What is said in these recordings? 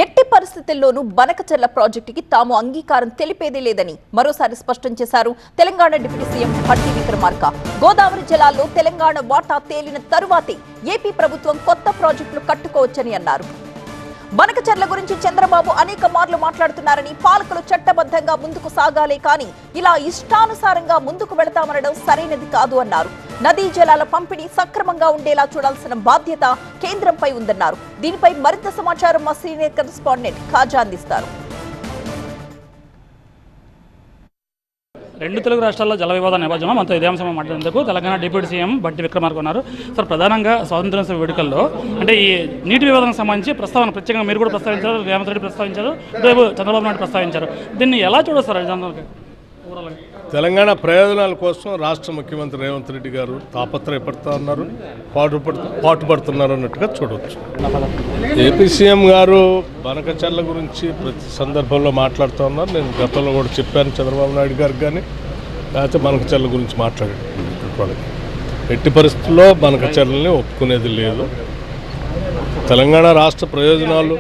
ఎట్టి పరిస్థితుల్లోనూ బనకచెర్ల ప్రాజెక్టుకి తాము అంగీకారం తెలిపేదే లేదని మరోసారి స్పష్టం చేశారు తెలంగాణ డిప్యూటీ సీఎం భట్టి విక్రమార్క. గోదావరి జలాల్లో తెలంగాణ వాటా తేలిన తరువాతే ఏపీ ప్రభుత్వం కొత్త ప్రాజెక్టులు కట్టుకోవచ్చని అన్నారు. బనకచెర్ల గురించి చంద్రబాబు అనేక మార్లు మాట్లాడుతున్నారని, పాలకులు చట్టబద్ధంగా ముందుకు సాగాలే కానీ ఇలా ఇష్టానుసారంగా ముందుకు వెళతామనడం సరైనది కాదు అన్నారు. నదీ జలాల పంపిణీ సక్రమంగా ఉండేలా చూడాల్సిన బాధ్యత కేంద్రంపై ఉందన్నారు. దీనిపై మరింత సమాచారం మా సీనియర్ కరెస్పాండెంట్ ఖాజా అందిస్తారు. రెండు తెలుగు రాష్ట్రాల్లో జల వివాద నేపథ్యంలో మనతో ఇదే అంశం మాట్లాడేందుకు తెలంగాణ డిప్యూటీ సీఎం భట్టి విక్రమార్క ఉన్నారు. సార్, ప్రధానంగా స్వాతంత్ర్యోత్సవ వేడుకల్లో అంటే ఈ నీటి వివాదానికి సంబంధించి ప్రస్తావన ప్రత్యేకంగా మీరు కూడా ప్రస్తావించారు, రేవంత్ రెడ్డి ప్రస్తావించారు, రేపు చంద్రబాబు నాయుడు ప్రస్తావించారు. దీన్ని ఎలా చూడొస్తారు? తెలంగాణ ప్రయోజనాల కోసం రాష్ట్ర ముఖ్యమంత్రి రేవంత్ రెడ్డి గారు తాపత్రయపడుతూ ఉన్నారు, పాటుపడుతున్నారు అన్నట్టుగా చూడవచ్చు. ఏపీ సీఎం గారు బనకచెర్ల గురించి ప్రతి సందర్భంలో మాట్లాడుతూ ఉన్నారు. నేను గతంలో కూడా చెప్పాను చంద్రబాబు నాయుడు గారికి, కానీ లేకపోతే బనకచెర్ల గురించి మాట్లాడాడు. ఎట్టి పరిస్థితుల్లో బనకచెర్లని ఒప్పుకునేది లేదు. తెలంగాణ రాష్ట్ర ప్రయోజనాలు,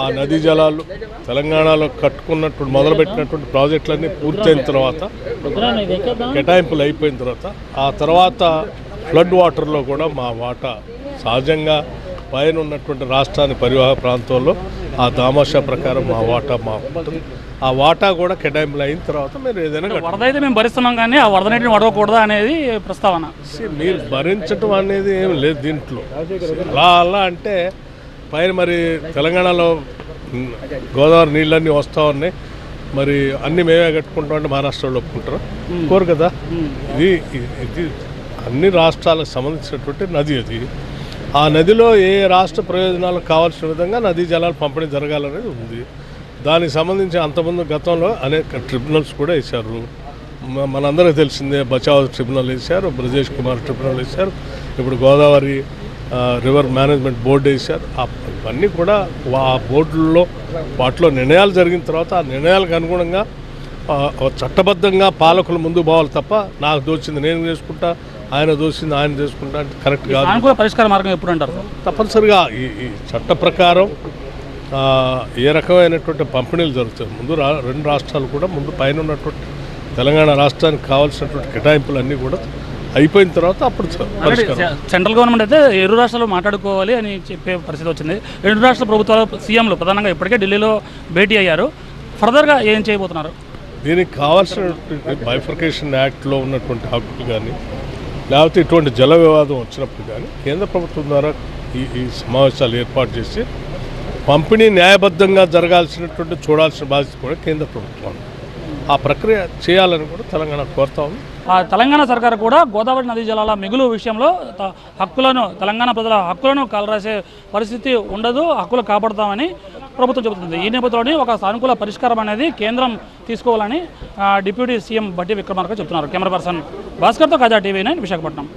ఆ నదీ జలాలు తెలంగాణలో కట్టుకున్నటువంటి మొదలుపెట్టినటువంటి ప్రాజెక్టులన్నీ పూర్తయిన తర్వాత, కేటాయింపులు అయిపోయిన తర్వాత, ఆ తర్వాత ఫ్లడ్ వాటర్లో కూడా మా వాటా సహజంగా పైన ఉన్నటువంటి రాష్ట్రాన్ని పరివాహక ప్రాంతంలో ఆ దామాషా ప్రకారం మా వాటా ఉంటుంది. ఆ వాటా కూడా కేటాయింపులు అయిన తర్వాత మీరు ఏదైనా వరద అయితే మేము భరిస్తున్నాం, కానీ ఆ వరద నీటిని వడవకూడదా అనేది ప్రస్తావన. మీరు భరించడం అనేది ఏం లేదు దీంట్లో. అలా అంటే పైన మరి తెలంగాణలో గోదావరి నీళ్ళన్నీ వస్తూ ఉన్నాయి, మరి అన్నీ మేమే కట్టుకుంటామంటే మహారాష్ట్రలో ఒప్పుకుంటారు కోరు కదా. ఇది అన్ని రాష్ట్రాలకు సంబంధించినటువంటి నది. అది ఆ నదిలో ఏ రాష్ట్ర ప్రయోజనాలకు కావాల్సిన విధంగా నదీ జలాలు పంపిణీ జరగాలనేది ఉంది. దానికి సంబంధించి అంతకుముందు గతంలో అనేక ట్రిబ్యునల్స్ కూడా వేశారు. మనందరికీ తెలిసిందే, బచావ్ ట్రిబ్యునల్ వేశారు, బ్రజేష్ కుమార్ ట్రిబ్యునల్ వేశారు, ఇప్పుడు గోదావరి రివర్ మేనేజ్మెంట్ బోర్డు వేశారు. ఇవన్నీ కూడా ఆ బోర్డుల్లో వాటిలో నిర్ణయాలు జరిగిన తర్వాత ఆ నిర్ణయాలకు అనుగుణంగా చట్టబద్ధంగా పాలకులు ముందుకు పోవాలి తప్ప నాకు దోచింది నేను చేసుకుంటా, ఆయన దోచింది ఆయన చేసుకుంటా అంటే కరెక్ట్ కాదు. పరిష్కార మార్గం ఎప్పుడు అంటారు? తప్పనిసరిగా ఈ చట్ట ప్రకారం ఏ రకమైనటువంటి పంపిణీలు జరుగుతాయి. ముందు రెండు రాష్ట్రాలు కూడా ముందు పైన ఉన్నటువంటి తెలంగాణ రాష్ట్రానికి కావాల్సినటువంటి కేటాయింపులు కూడా అయిపోయిన తర్వాత అప్పుడు సెంట్రల్ గవర్నమెంట్ అయితే ఇరు రాష్ట్రాలు మాట్లాడుకోవాలి అని చెప్పే పరిస్థితి వచ్చింది. రెండు రాష్ట్ర ప్రభుత్వాలు సీఎంలు ప్రధానంగా ఇప్పటికే ఢిల్లీలో భేటీ అయ్యారు. ఫర్దర్గా ఏం చేయబోతున్నారు? దీనికి కావాల్సినటువంటి బైఫర్కేషన్ యాక్ట్లో ఉన్నటువంటి హక్కులు కానీ, లేకపోతే ఇటువంటి జల వివాదం వచ్చినప్పుడు కానీ కేంద్ర ప్రభుత్వం ద్వారా ఈ సమావేశాలు ఏర్పాటు చేసి పంపిణీ న్యాయబద్ధంగా జరగాల్సినటువంటి చూడాల్సిన బాధ్యత కూడా కేంద్ర ప్రభుత్వం. ఆ ప్రక్రియ చేయాలని కూడా తెలంగాణ కోరుతా ఉంది. తెలంగాణ సర్కారు కూడా గోదావరి నదీ జలాల మిగులు విషయంలో తెలంగాణ ప్రజల హక్కులను కాలరాసే పరిస్థితి ఉండదు, హక్కులు కాపాడుతామని ప్రభుత్వం చెబుతుంది. ఈ నేపథ్యంలోనే ఒక సానుకూల పరిష్కారం అనేది కేంద్రం తీసుకోవాలని డిప్యూటీ సీఎం భట్టి విక్రమార్క చెబుతున్నారు. కెమెరా పర్సన్ భాస్కర్తో ఖాజా, TV9 విశాఖపట్నం.